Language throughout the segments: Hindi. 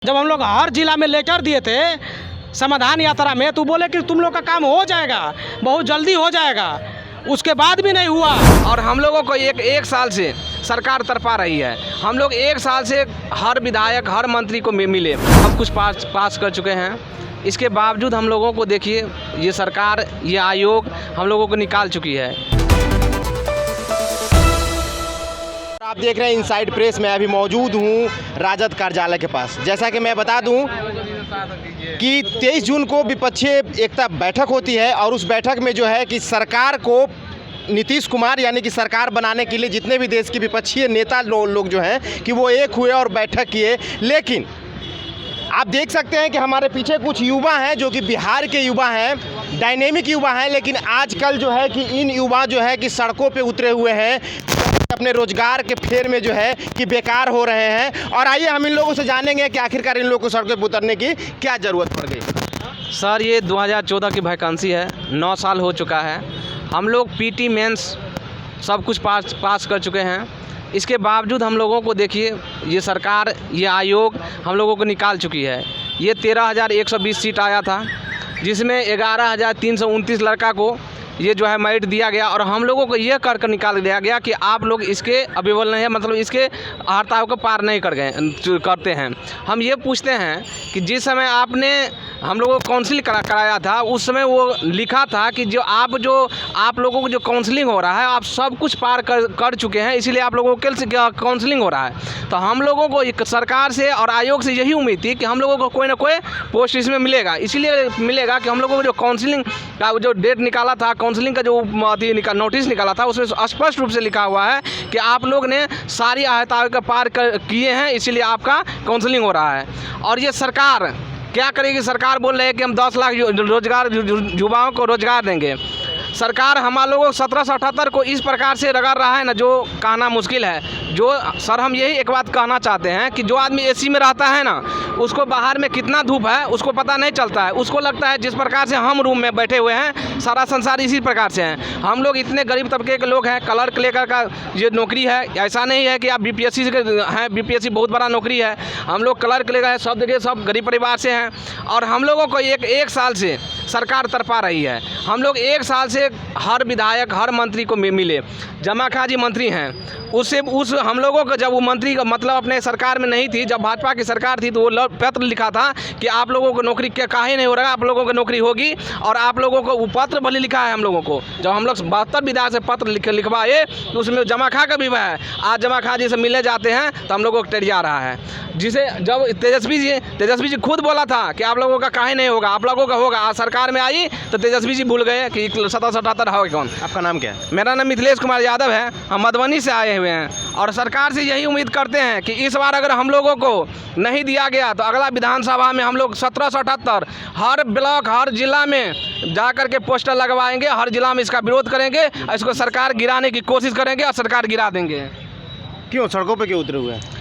जब हम लोग हर जिला में लेटर दिए थे समाधान यात्रा में, तो बोले कि तुम लोग का काम हो जाएगा, बहुत जल्दी हो जाएगा। उसके बाद भी नहीं हुआ। और हम लोगों को एक साल से सरकार तरफा रही है। हम लोग एक साल से हर विधायक हर मंत्री को मिले, सब कुछ पास कर चुके हैं। इसके बावजूद हम लोगों को देखिए, ये सरकार, ये आयोग हम लोगों को निकाल चुकी है। आप देख रहे हैं इनसाइड प्रेस में अभी मौजूद हूं राजद कार्यालय के पास। जैसा कि मैं बता दूं कि 23 जून को विपक्षीय एकता बैठक होती है और उस बैठक में जो है कि सरकार को नीतीश कुमार यानी कि सरकार बनाने के लिए जितने भी देश के विपक्षीय नेता लोग जो हैं कि वो एक हुए और बैठक किए। लेकिन आप देख सकते हैं कि हमारे पीछे कुछ युवा हैं जो कि बिहार के युवा हैं, डायनेमिक युवा हैं, लेकिन आजकल जो है कि इन युवा जो है कि सड़कों पे उतरे हुए हैं, अपने रोजगार के फेर में जो है कि बेकार हो रहे हैं। और आइए हम इन लोगों से जानेंगे कि आखिरकार इन लोगों को सड़कों पर उतरने की क्या ज़रूरत पड़ गई। सर, ये 2014 की वैकेंसी है, 9 साल हो चुका है। हम लोग पीटी मेंस सब कुछ पास कर चुके हैं। इसके बावजूद हम लोगों को देखिए, ये सरकार, ये आयोग हम लोगों को निकाल चुकी है। ये 13,120 सीट आया था, जिसमें 11,329 लड़का को ये जो है मेरिट दिया गया, और हम लोगों को ये कर निकाल दिया गया कि आप लोग इसके अवेलेबल नहीं है, मतलब इसके अर्हताओं को पार नहीं करते हैं। हम ये पूछते हैं कि जिस समय आपने हम लोगों को काउंसलिंग कराया था, उस समय वो लिखा था कि जो आप लोगों को जो काउंसलिंग हो रहा है, आप सब कुछ पार कर चुके हैं, इसीलिए आप लोगों को काउंसलिंग हो रहा है। तो हम लोगों को सरकार से और आयोग से यही उम्मीद थी कि हम लोगों को कोई ना कोई पोस्ट इसमें मिलेगा। इसीलिए मिलेगा कि हम लोगों को जो काउंसलिंग का जो डेट निकाला था, काउंसलिंग का जो नोटिस निकाला था, उसमें स्पष्ट रूप से लिखा हुआ है कि आप लोग ने सारी अर्हताओं का पार किए हैं, इसीलिए आपका काउंसलिंग हो रहा है। और ये सरकार क्या करेगी? सरकार बोल रही है कि हम 10 लाख युवाओं को रोजगार देंगे। सरकार हम लोगों को 1778 को इस प्रकार से रगड़ रहा है ना, जो कहना मुश्किल है। जो सर, हम यही एक बात कहना चाहते हैं कि जो आदमी एसी में रहता है ना, उसको बाहर में कितना धूप है उसको पता नहीं चलता है। उसको लगता है जिस प्रकार से हम रूम में बैठे हुए हैं, सारा संसार इसी प्रकार से हैं। हम लोग इतने गरीब तबके के लोग हैं। क्लर्क लेकर का ये नौकरी है, ऐसा नहीं है कि आप बीपीएससी से हैं। बीपीएससी बहुत बड़ा नौकरी है। हम लोग क्लर्क लेकर सब जगह सब गरीब परिवार से हैं, और हम लोगों को एक साल से सरकार तरफा रही है। हम लोग एक साल से हर विधायक हर मंत्री को मिले। जमा खां जी मंत्री हैं, उस हम लोगों को जब वो मंत्री का मतलब अपने सरकार में नहीं थी, जब भाजपा की सरकार थी, तो वो पत्र लिखा था कि आप लोगों को नौकरी क्या काहे नहीं हो रहा है, आप लोगों को नौकरी होगी। और आप लोगों को वो पत्र भले लिखा है हम लोगों को। जब हम लोग 72 विधायक से पत्र लिखवाए, तो उसमें जमा खां का भी है। आज जमा खां जी से मिलने जाते हैं तो हम लोगों को टेरिया रहा है। जिसे जब तेजस्वी जी खुद बोला था कि आप लोगों का काहे नहीं होगा, आप लोगों का होगा। आज सरकार में आई तो तेजस्वी जी भूल गए कि 77 होगा कौन। आपका नाम क्या है? मेरा नाम मिथिलेश कुमार यादव है। हम मधुबनी से आए हुए हैं, और सरकार से यही उम्मीद करते हैं कि इस बार अगर हम लोगों को नहीं दिया गया, तो अगला विधानसभा में हम लोग 1778 हर ब्लॉक हर जिला में जा कर के पोस्टर लगवाएंगे। हर जिला में इसका विरोध करेंगे, इसको सरकार गिराने की कोशिश करेंगे, और सरकार गिरा देंगे। क्यों सड़कों पर क्यों उतरे हुए हैं?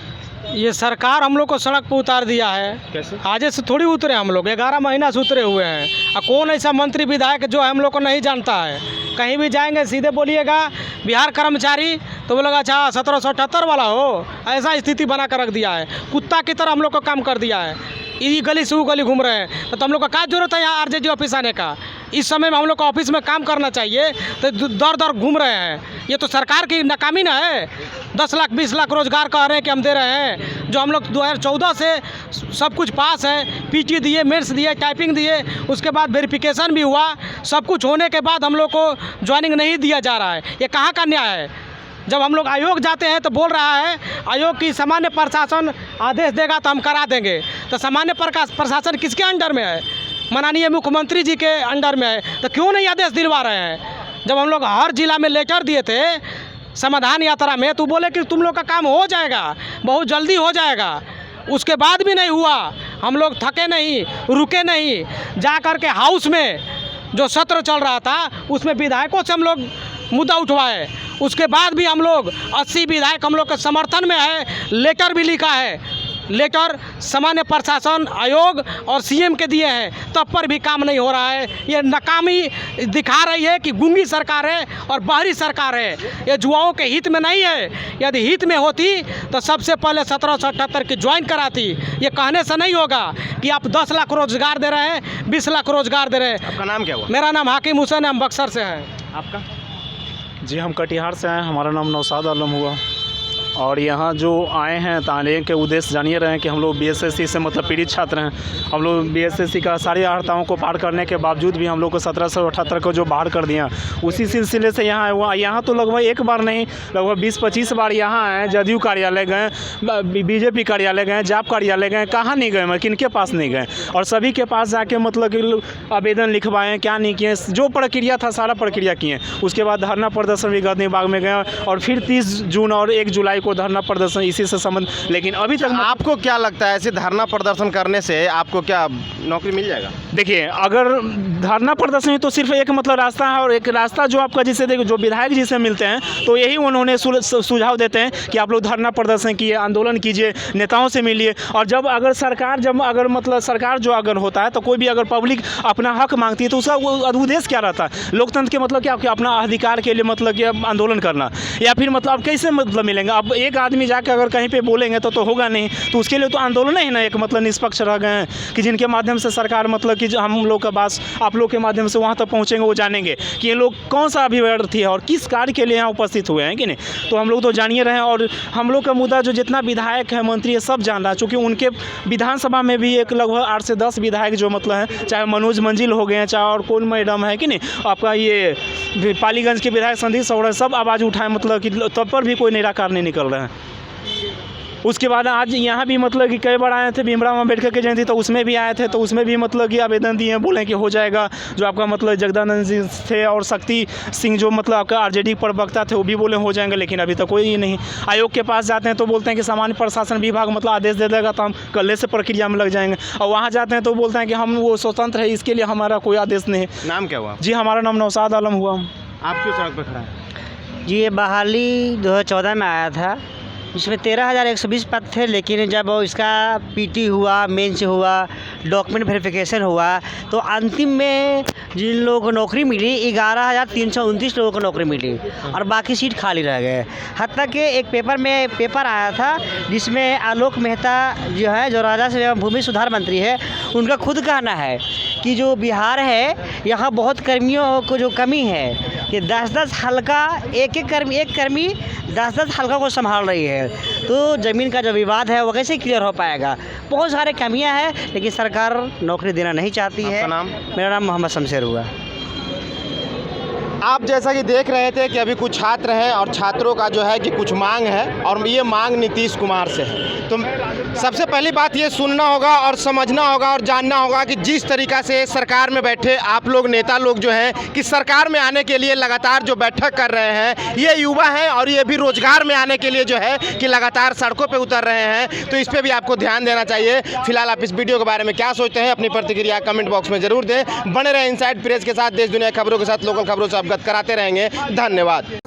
ये सरकार हम लोग को सड़क पर उतार दिया है। कैसे? आज से थोड़ी उतरे, हम लोग 11 महीना से उतरे हुए हैं। और कौन ऐसा मंत्री विधायक जो है हम लोग को नहीं जानता है? कहीं भी जाएंगे सीधे बोलिएगा बिहार कर्मचारी, तो बोलेगा अच्छा 1778 वाला हो। ऐसा स्थिति बना कर रख दिया है। कुत्ता की तरह हम लोग को काम कर दिया है। ये गली से वो गली घूम रहे हैं। तो हम लोग का क्या जरूरत है यहाँ आरजेडी ऑफिस आने का? इस समय में हम लोग को ऑफिस में काम करना चाहिए, तो दर दर घूम रहे हैं। ये तो सरकार की नाकामी ना है। 10 लाख 20 लाख रोजगार कह रहे हैं कि हम दे रहे हैं। जो हम लोग 2014 से सब कुछ पास है, पीटी दिए, मेंस दिए, टाइपिंग दिए, उसके बाद वेरिफिकेशन भी हुआ। सब कुछ होने के बाद हम लोग को ज्वाइनिंग नहीं दिया जा रहा है। ये कहाँ का न्याय है? जब हम लोग आयोग जाते हैं तो बोल रहा है आयोग की सामान्य प्रशासन आदेश देगा तो हम करा देंगे। तो सामान्य प्रशासन किसके अंडर में है? माननीय मुख्यमंत्री जी के अंडर में है। तो क्यों नहीं आदेश दिलवा रहे हैं? जब हम लोग हर जिला में लेटर दिए थे समाधान यात्रा में, तो बोले कि तुम लोग का काम हो जाएगा, बहुत जल्दी हो जाएगा। उसके बाद भी नहीं हुआ। हम लोग थके नहीं, रुके नहीं, जा कर के हाउस में जो सत्र चल रहा था उसमें विधायकों से हम लोग मुद्दा उठवाए। उसके बाद भी हम लोग 80 विधायक हम लोग के समर्थन में है। लेटर भी लिखा है लेटर सामान्य प्रशासन आयोग और सीएम के दिए हैं, तब पर भी काम नहीं हो रहा है। ये नाकामी दिखा रही है कि गूंगी सरकार है और बाहरी सरकार है। ये युवाओं के हित में नहीं है। यदि हित में होती तो सबसे पहले 1778 की ज्वाइन कराती। ये कहने से नहीं होगा कि आप 10 लाख रोजगार दे रहे हैं, 20 लाख रोजगार दे रहे हैं। आपका नाम क्या हुआ? मेरा नाम हाकिम हुसैन, हम बक्सर से हैं। आपका? जी हम कटिहार से हैं, हमारा नाम नौशाद आलम हुआ। और यहाँ जो आए हैं तो आने के उद्देश्य जानिए रहे हैं कि हम लोग बीएसएससी से मतलब पीड़ित छात्र हैं। हम लोग बीएसएससी का सारी अर्हताओं को पार करने के बावजूद भी हम लोग को 1778 को जो बाहर कर दिया, उसी सिलसिले से यहाँ तो लगभग एक बार नहीं, लगभग 20-25 बार यहाँ आए। जदयू कार्यालय गए, बीजेपी कार्यालय गए, जाप कार्यालय गए, कहाँ नहीं गए, मैं किनके पास नहीं गए। और सभी के पास जाके मतलब कि आवेदन लिखवाएँ, क्या नहीं किए, जो प्रक्रिया था सारा प्रक्रिया किए। उसके बाद धरना प्रदर्शन भी गदनी बाग में गए और फिर 30 जून और 1 जुलाई को धरना प्रदर्शन इसी से संबंध। लेकिन अभी तक आपको क्या लगता है ऐसे धरना प्रदर्शन करने से आपको क्या नौकरी मिल जाएगा? देखिए, अगर धरना प्रदर्शन तो सिर्फ एक मतलब रास्ता है, और एक रास्ता जो आपका जिसे देखो जो विधायक जी से मिलते हैं तो यही उन्होंने सुझाव देते हैं कि आप लोग धरना प्रदर्शन कीजिए, आंदोलन कीजिए, नेताओं से मिलिए। और जब अगर सरकार जो अगर होता है तो कोई भी अगर पब्लिक अपना हक मांगती है तो उसका उद्देश्य क्या रहता है? लोकतंत्र के मतलब क्या, अपना अधिकार के लिए मतलब कि आंदोलन करना, या फिर मतलब अब कैसे मतलब मिलेंगे? अब एक आदमी जाकर अगर कहीं पे बोलेंगे तो होगा नहीं, तो उसके लिए तो आंदोलन ही ना एक मतलब निष्पक्ष रह गए हैं कि जिनके माध्यम से सरकार मतलब कि हम लोग का बात आप लोग के माध्यम से वहाँ तक पहुँचेंगे, वो जानेंगे कि ये लोग कौन सा अभिव्यक्ति है और किस कार्य के लिए यहाँ उपस्थित हुए हैं कि नहीं। तो हम लोग तो जानिए रहे हैं, और हम लोग का मुद्दा जो जितना विधायक है, मंत्री है, सब जान रहा है। चूँकि उनके विधानसभा में भी एक लगभग 8 से 10 विधायक जो मतलब हैं, चाहे मनोज मंजिल हो गए हैं, चाहे और कौन मैडम है कि नहीं, आपका ये पालीगंज के विधायक संदीप सौड़ा, सब आवाज़ उठाए मतलब कि तब पर भी कोई निराकार नहीं निकल रहा है। उसके बाद आज यहाँ भी मतलब कि कई बार आए थे, भीमराव अम्बेडकर की जयंती, तो उसमें भी आए थे, तो उसमें भी मतलब कि आवेदन दिए, बोले कि हो जाएगा। जो आपका मतलब जगदानंद जी थे और शक्ति सिंह जो मतलब आपका आरजेडी प्रवक्ता थे, वो भी बोले हो जाएंगे, लेकिन अभी तक कोई नहीं। आयोग के पास जाते हैं तो बोलते हैं कि सामान्य प्रशासन विभाग मतलब आदेश दे देगा तो हम कल से प्रक्रिया में लग जाएंगे। और वहाँ जाते हैं तो बोलते हैं कि हम वो स्वतंत्र है, इसके लिए हमारा कोई आदेश नहीं है। नाम क्या हुआ? जी हमारा नाम नौशाद आलम हुआ। आप क्यों सड़क पर खड़ा है? जी ये बहाली 2014 में आया था, इसमें 13,120 पद थे। लेकिन जब इसका पीटी हुआ, मेंस हुआ, डॉक्यूमेंट वेरिफिकेशन हुआ, तो अंतिम में जिन लोगों को नौकरी मिली 11,329 लोगों को नौकरी मिली और बाकी सीट खाली रह गए। हत्ता कि एक पेपर आया था जिसमें आलोक मेहता जो है, जो राजा से भूमि सुधार मंत्री है, उनका खुद कहना है कि जो बिहार है यहाँ बहुत कर्मियों को जो कमी है कि 10-10 हल्का एक कर्मी 10-10 हल्का को संभाल रही है। तो ज़मीन का जो विवाद है वो कैसे क्लियर हो पाएगा? बहुत सारे कमियां हैं, लेकिन सरकार नौकरी देना नहीं चाहती है। आपका नाम? मेरा नाम मोहम्मद शमशेर हुआ। आप जैसा कि देख रहे थे कि अभी कुछ छात्र हैं और छात्रों का जो है कि कुछ मांग है, और ये मांग नीतीश कुमार से है। तो सबसे पहली बात ये सुनना होगा और समझना होगा और जानना होगा कि जिस तरीक़ा से सरकार में बैठे आप लोग नेता लोग जो हैं कि सरकार में आने के लिए लगातार जो बैठक कर रहे हैं, ये युवा हैं और ये भी रोजगार में आने के लिए जो है कि लगातार सड़कों पे उतर रहे हैं। तो इस पर भी आपको ध्यान देना चाहिए। फिलहाल आप इस वीडियो के बारे में क्या सोचते हैं, अपनी प्रतिक्रिया कमेंट बॉक्स में ज़रूर दें। बने रहें इनसाइड प्रेस के साथ, देश दुनिया खबरों के साथ, लोकल खबरों से अवगत कराते रहेंगे। धन्यवाद।